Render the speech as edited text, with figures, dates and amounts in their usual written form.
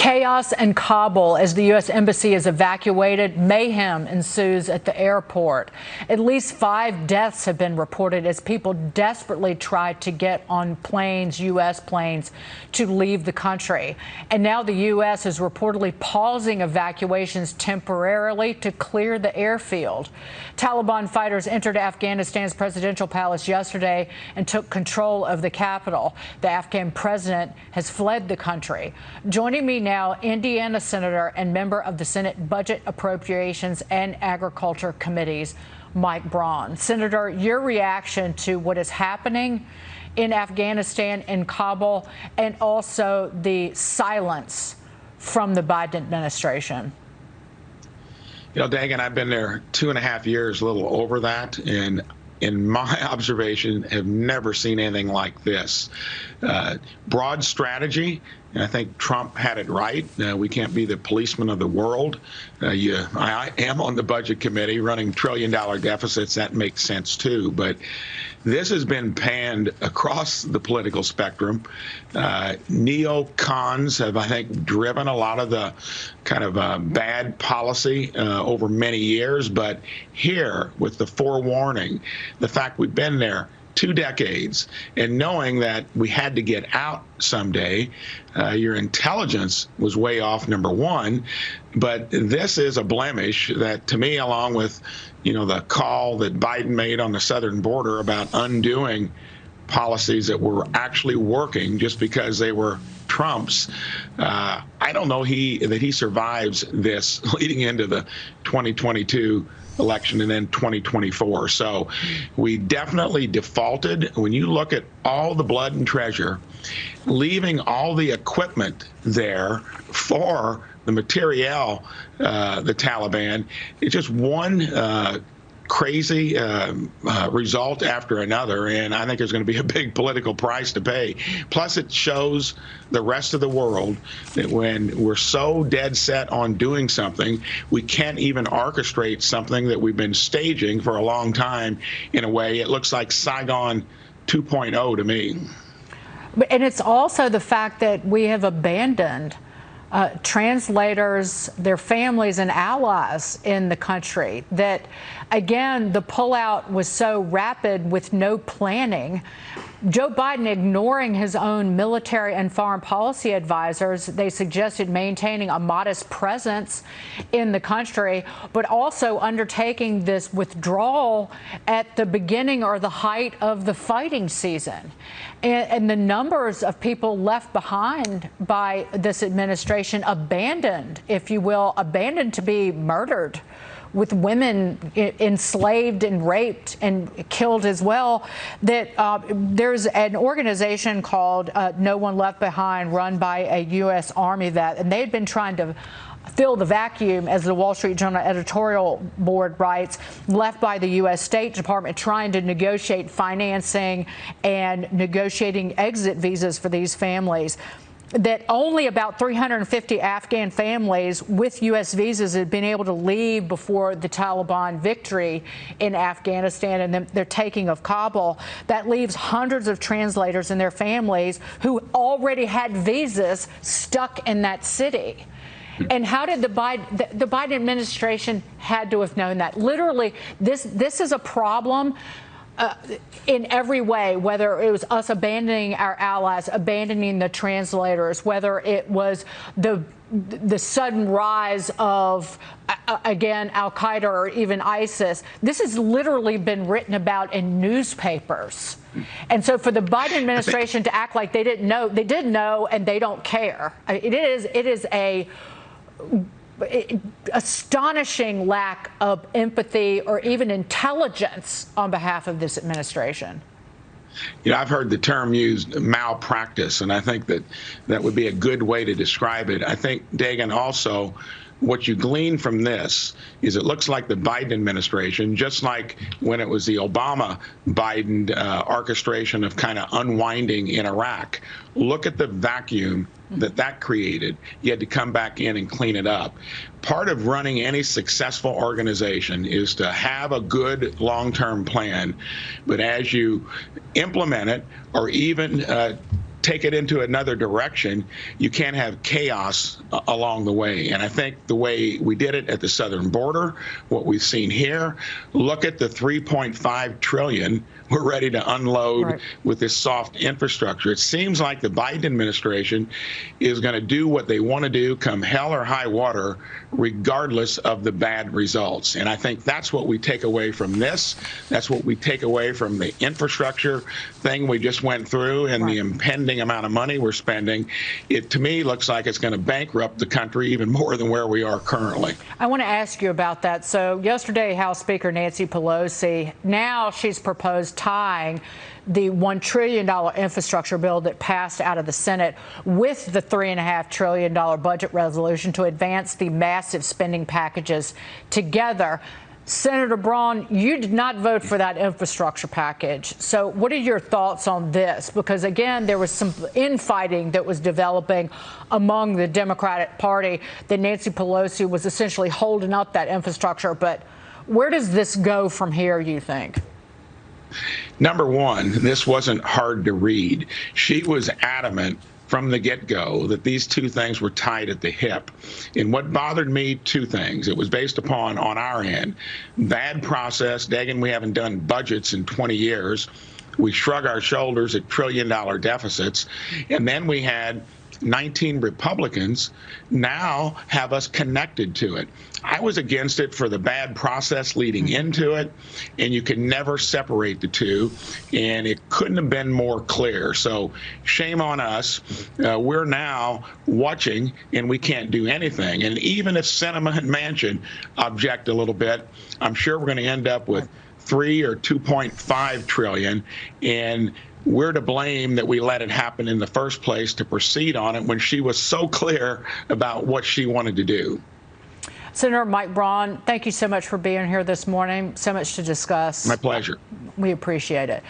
Chaos in Kabul as the U.S. Embassy is evacuated. Mayhem ensues at the airport. At least 5 deaths have been reported as people desperately try to get on planes, U.S. planes, to leave the country. And now the U.S. is reportedly pausing evacuations temporarily to clear the airfield. Taliban fighters entered Afghanistan's presidential palace yesterday and took control of the capital. The Afghan president has fled the country. Joining me now, Indiana Senator and member of the Senate Budget, Appropriations and Agriculture Committees, Mike Braun. Senator, your reaction to what is happening in Afghanistan, in Kabul, and also the silence from the Biden administration? You know, Dagan, I've been there 2.5 years, a little over that, and in my observation, have never seen anything like this. Broad strategy, and I think Trump had it right. We can't be the policeman of the world. I am on the budget committee running trillion-dollar deficits. That makes sense, too. But this has been panned across the political spectrum. Neocons have, I think, driven a lot of the kind of bad policy over many years. But here, with the forewarning, the fact we've been there 2 decades, and knowing that we had to get out someday, your intelligence was way off, number one. But this is a blemish that, to me, along with, you know, the call that Biden made on the southern border about undoing policies that were actually working just because they were Trump's, I don't know that he survives this leading into the 2022 election and then 2024. So we definitely defaulted. When you look at all the blood and treasure, leaving all the equipment there for the materiel, the Taliban, it's just one crazy result after another, and I think there's going to be a big political price to pay. Plus, it shows the rest of the world that when we're so dead set on doing something, we can't even orchestrate something that we've been staging for a long time. In a way, it looks like Saigon 2.0 to me. And it's also the fact that we have abandoned translators, their families and allies in the country. That, again, the pullout was so rapid with no planning. Joe Biden ignoring his own military and foreign policy advisors. They suggested maintaining a modest presence in the country, but also undertaking this withdrawal at the beginning or the height of the fighting season. And the numbers of people left behind by this administration, abandoned, if you will, abandoned to be murdered, with women enslaved and raped and killed as well, that there's an organization called No One Left Behind, run by a U.S. Army vet, and they had been trying to fill the vacuum, as the Wall Street Journal editorial board writes, left by the U.S. State Department trying to negotiate financing and negotiating exit visas for these families. That only about 350 Afghan families with U.S. visas had been able to leave before the Taliban victory in Afghanistan and their taking of Kabul. That leaves hundreds of translators and their families who already had visas stuck in that city. And how did the Biden administration had to have known that? Literally, this is a problem in every way, whether it was us abandoning our allies, abandoning the translators, whether it was the sudden rise of, again, Al-Qaeda or even ISIS. This has literally been written about in newspapers. And so for the Biden administration to act like they didn't know, they did know and they don't care. It is a astonishing lack of empathy or even intelligence on behalf of this administration. You know, I've heard the term used, malpractice, and I think that that would be a good way to describe it. I think, Dagan, also, what you glean from this is it looks like the Biden administration, just like when it was the Obama-Biden orchestration of kind of unwinding in Iraq. Look at the vacuum that created. You had to come back in and clean it up. Part of running any successful organization is to have a good long-term plan, but as you implement it or even take it into another direction, you can't have chaos along the way. And I think the way we did it at the southern border, what we've seen here, look at the $3.5 trillion we're ready to unload with this soft infrastructure. It seems like the Biden administration is going to do what they want to do come hell or high water, regardless of the bad results. And I think that's what we take away from this. That's what we take away from the infrastructure thing we just went through and the impending amount of money we're spending. It, to me, looks like it's going to bankrupt the country even more than where we are currently. I want to ask you about that. So yesterday, House Speaker Nancy Pelosi, now she's proposed tying the $1 trillion infrastructure bill that passed out of the Senate with the $3.5 trillion budget resolution to advance the massive spending packages together. Senator Braun, you did not vote for that infrastructure package. So what are your thoughts on this? Because, again, there was some infighting that was developing among the Democratic Party that Nancy Pelosi was essentially holding up that infrastructure. But where does this go from here, you think? Number one, this wasn't hard to read. She was adamant from the get-go that these two things were tied at the hip. And what bothered me, two things. It was based upon, on our end, bad process. Dagan, we haven't done budgets in 20 years. We shrug our shoulders at trillion-dollar deficits. And then we had 19 Republicans now have us connected to it. I was against it for the bad process leading into it, and you can never separate the two, and it couldn't have been more clear. So shame on us. We're now watching, and we can't do anything. And even if Sinema and Manchin object a little bit, I'm sure we're going to end up with 3 or 2.5 trillion, and we're to blame that we let it happen in the first place to proceed on it when she was so clear about what she wanted to do. Senator Mike Braun, thank you so much for being here this morning. So much to discuss. My pleasure. We appreciate it.